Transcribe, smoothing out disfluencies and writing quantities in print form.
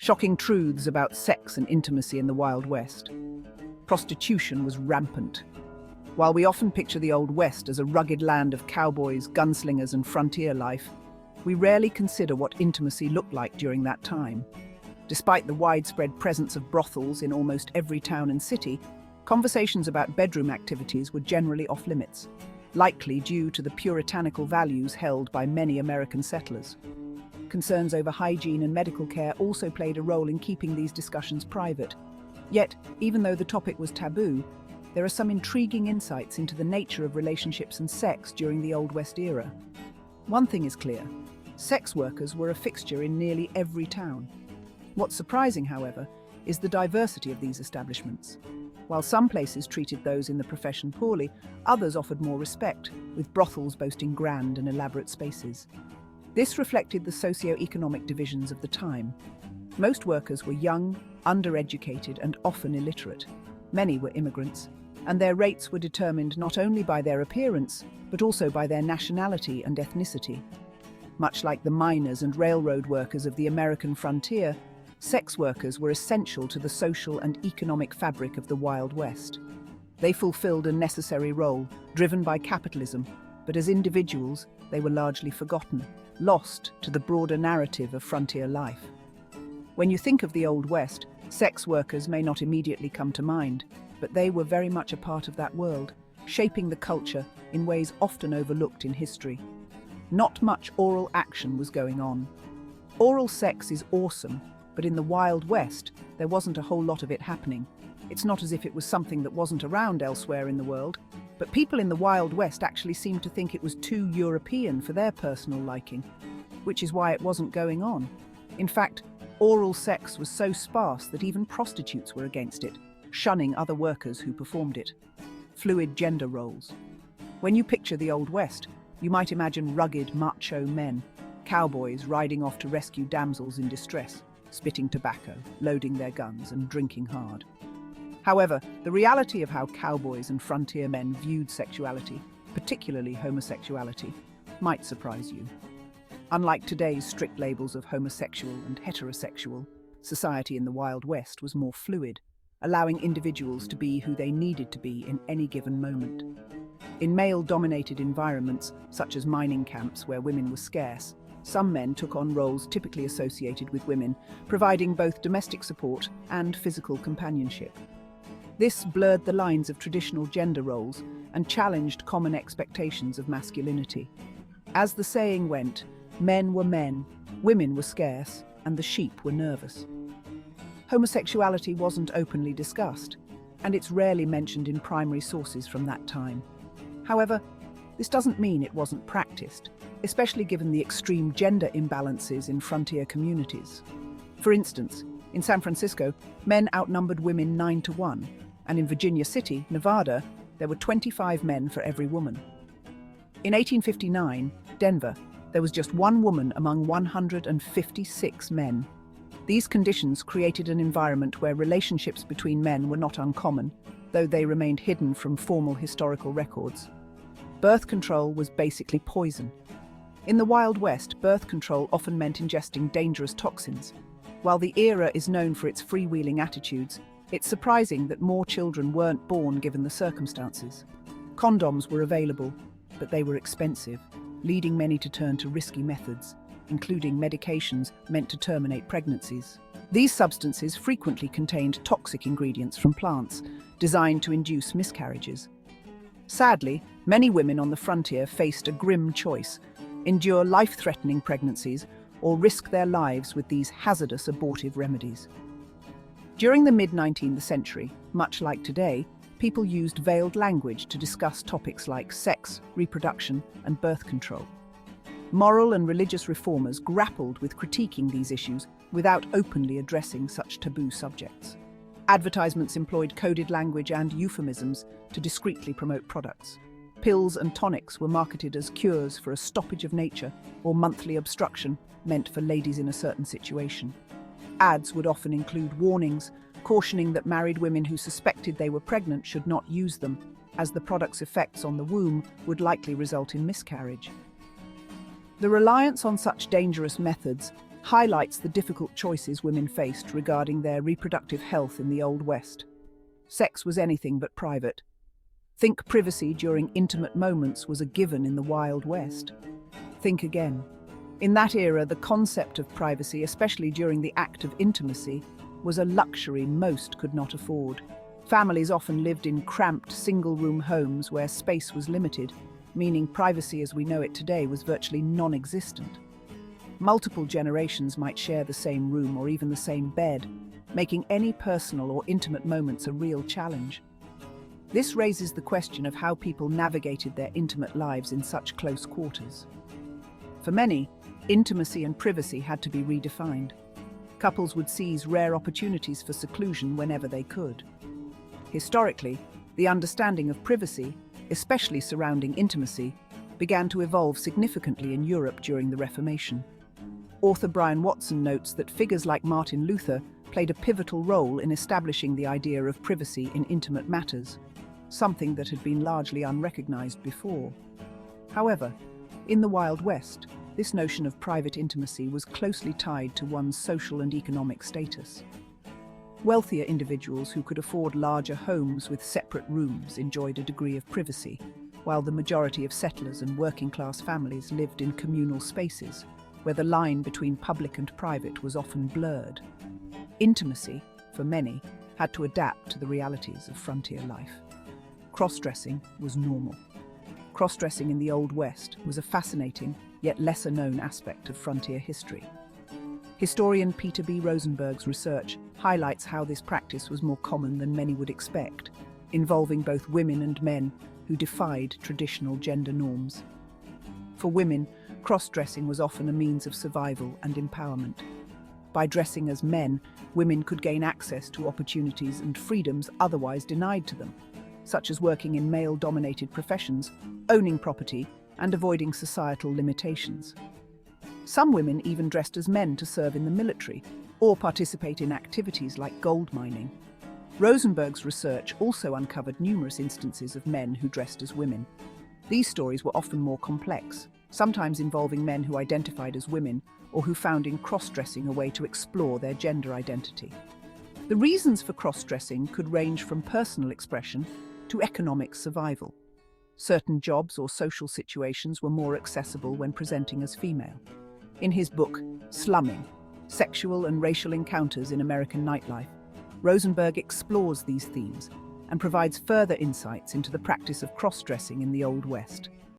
Shocking truths about sex and intimacy in the Wild West. Prostitution was rampant. While we often picture the Old West as a rugged land of cowboys, gunslingers, and frontier life, we rarely consider what intimacy looked like during that time. Despite the widespread presence of brothels in almost every town and city, conversations about bedroom activities were generally off-limits, likely due to the puritanical values held by many American settlers. Concerns over hygiene and medical care also played a role in keeping these discussions private. Yet, even though the topic was taboo, there are some intriguing insights into the nature of relationships and sex during the Old West era. One thing is clear: sex workers were a fixture in nearly every town. What's surprising, however, is the diversity of these establishments. While some places treated those in the profession poorly, others offered more respect, with brothels boasting grand and elaborate spaces. This reflected the socio-economic divisions of the time. Most workers were young, undereducated, and often illiterate. Many were immigrants, and their rates were determined not only by their appearance, but also by their nationality and ethnicity. Much like the miners and railroad workers of the American frontier, sex workers were essential to the social and economic fabric of the Wild West. They fulfilled a necessary role, driven by capitalism, but as individuals, they were largely forgotten, lost to the broader narrative of frontier life. When you think of the Old West, sex workers may not immediately come to mind, but they were very much a part of that world, shaping the culture in ways often overlooked in history. Not much oral action was going on. Oral sex is awesome, but in the Wild West, there wasn't a whole lot of it happening. It's not as if it was something that wasn't around elsewhere in the world, but people in the Wild West actually seemed to think it was too European for their personal liking, which is why it wasn't going on. In fact, oral sex was so sparse that even prostitutes were against it, shunning other workers who performed it. Fluid gender roles. When you picture the Old West, you might imagine rugged, macho men, cowboys riding off to rescue damsels in distress, spitting tobacco, loading their guns, and drinking hard. However, the reality of how cowboys and frontier men viewed sexuality, particularly homosexuality, might surprise you. Unlike today's strict labels of homosexual and heterosexual, society in the Wild West was more fluid, allowing individuals to be who they needed to be in any given moment. In male-dominated environments, such as mining camps where women were scarce, some men took on roles typically associated with women, providing both domestic support and physical companionship. This blurred the lines of traditional gender roles and challenged common expectations of masculinity. As the saying went, men were men, women were scarce, and the sheep were nervous. Homosexuality wasn't openly discussed, and it's rarely mentioned in primary sources from that time. However, this doesn't mean it wasn't practiced, especially given the extreme gender imbalances in frontier communities. For instance, in San Francisco, men outnumbered women 9-1, and in Virginia City, Nevada, there were 25 men for every woman. In 1859, Denver, there was just one woman among 156 men. These conditions created an environment where relationships between men were not uncommon, though they remained hidden from formal historical records. Birth control was basically poison. In the Wild West, birth control often meant ingesting dangerous toxins. While the era is known for its freewheeling attitudes, it's surprising that more children weren't born given the circumstances. Condoms were available, but they were expensive, leading many to turn to risky methods, including medications meant to terminate pregnancies. These substances frequently contained toxic ingredients from plants, designed to induce miscarriages. Sadly, many women on the frontier faced a grim choice: endure life-threatening pregnancies or risk their lives with these hazardous abortive remedies. During the mid-19th century, much like today, people used veiled language to discuss topics like sex, reproduction, and birth control. Moral and religious reformers grappled with critiquing these issues without openly addressing such taboo subjects. Advertisements employed coded language and euphemisms to discreetly promote products. Pills and tonics were marketed as cures for a stoppage of nature or monthly obstruction meant for ladies in a certain situation. Ads would often include warnings, cautioning that married women who suspected they were pregnant should not use them, as the product's effects on the womb would likely result in miscarriage. The reliance on such dangerous methods highlights the difficult choices women faced regarding their reproductive health in the Old West. Sex was anything but private. Think privacy during intimate moments was a given in the Wild West. Think again. In that era, the concept of privacy, especially during the act of intimacy, was a luxury most could not afford. Families often lived in cramped, single-room homes where space was limited, meaning privacy as we know it today was virtually non-existent. Multiple generations might share the same room or even the same bed, making any personal or intimate moments a real challenge. This raises the question of how people navigated their intimate lives in such close quarters. For many, intimacy and privacy had to be redefined. Couples would seize rare opportunities for seclusion whenever they could. Historically, the understanding of privacy, especially surrounding intimacy, began to evolve significantly in Europe during the Reformation. Author Brian Watson notes that figures like Martin Luther played a pivotal role in establishing the idea of privacy in intimate matters, something that had been largely unrecognized before. However, in the Wild West, this notion of private intimacy was closely tied to one's social and economic status. Wealthier individuals who could afford larger homes with separate rooms enjoyed a degree of privacy, while the majority of settlers and working-class families lived in communal spaces, where the line between public and private was often blurred. Intimacy, for many, had to adapt to the realities of frontier life. Crossdressing was normal. Crossdressing in the Old West was a fascinating, yet lesser-known aspect of frontier history. Historian Peter B. Rosenberg's research highlights how this practice was more common than many would expect, involving both women and men who defied traditional gender norms. For women, cross-dressing was often a means of survival and empowerment. By dressing as men, women could gain access to opportunities and freedoms otherwise denied to them, such as working in male-dominated professions, owning property, and avoiding societal limitations. Some women even dressed as men to serve in the military or participate in activities like gold mining. Rosenberg's research also uncovered numerous instances of men who dressed as women. These stories were often more complex, sometimes involving men who identified as women or who found in cross-dressing a way to explore their gender identity. The reasons for cross-dressing could range from personal expression to economic survival. Certain jobs or social situations were more accessible when presenting as female. In his book, Slumming: Sexual and Racial Encounters in American Nightlife, Rosenberg explores these themes and provides further insights into the practice of cross-dressing in the Old West.